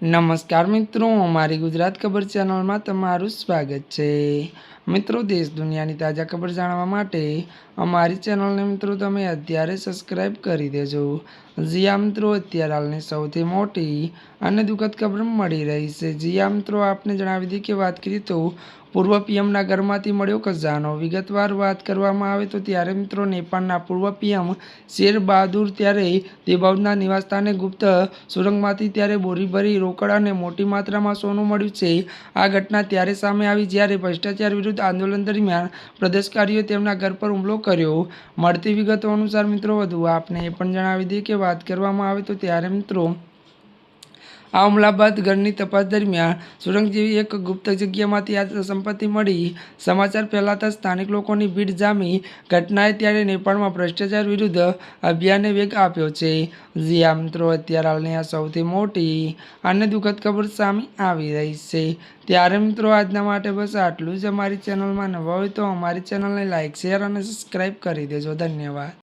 નમસ્કાર મિત્રો, અમારી ગુજરાત ખબર ચેનલમાં તમારું સ્વાગત છે। મિત્રો, દેશ દુનિયાની તાજા ખબર જાણવા માટે અમારી ચેનલને મિત્રો તમે અત્યારે સબસ્ક્રાઈબ કરી દેજો। જીયા મિત્રો, અત્યારે હાલની સૌથી મોટી અને દુઃખદ ખબર મળી રહી છે। જીયા મિત્રો, આપને જણાવી દઈએ કે વાત કરીએ તો પૂર્વ પીએમના ઘરમાંથી મળ્યો ખજાનો। વિગતવાર વાત કરવામાં આવે તો ત્યારે મિત્રો નેપાળના પૂર્વ પીએમ શેર બહાદુર ત્યારે દેબાઉદના નિવાસસ્થાને ગુપ્ત સુરંગમાંથી ત્યારે બોરી ભરી રોકડ અને મોટી માત્રામાં સોનું મળ્યું છે। આ ઘટના ત્યારે સામે આવી જ્યારે ભ્રષ્ટાચાર વિરુદ્ધ આંદોલન દરમિયાન પ્રદર્શનકારીઓએ તેમના ઘર પર હુમલો કર્યો। મળતી વિગતો અનુસાર મિત્રો વધુ આપને એ પણ જણાવી દઈએ કે વાત કરવામાં આવે તો ત્યારે મિત્રો આ હુમલા બાદ ઘરની તપાસ દરમિયાન સુરંગ જેવી એક ગુપ્ત જગ્યામાંથી આ સંપત્તિ મળી સમાચાર ફેલાતા સ્થાનિક લોકોની ભીડ જામી। ઘટનાએ ત્યારે નેપાળમાં ભ્રષ્ટાચાર વિરુદ્ધ અભિયાનને વેગ આપ્યો છે। જીયા મિત્રો, અત્યારે હાલની આ સૌથી મોટી અને દુઃખદ ખબર સામે આવી રહી છે। ત્યારે મિત્રો આજના માટે બસ આટલું જ। અમારી ચેનલમાં નવા હોય તો અમારી ચેનલને લાઇક, શેર અને સબસ્ક્રાઈબ કરી દેજો। ધન્યવાદ।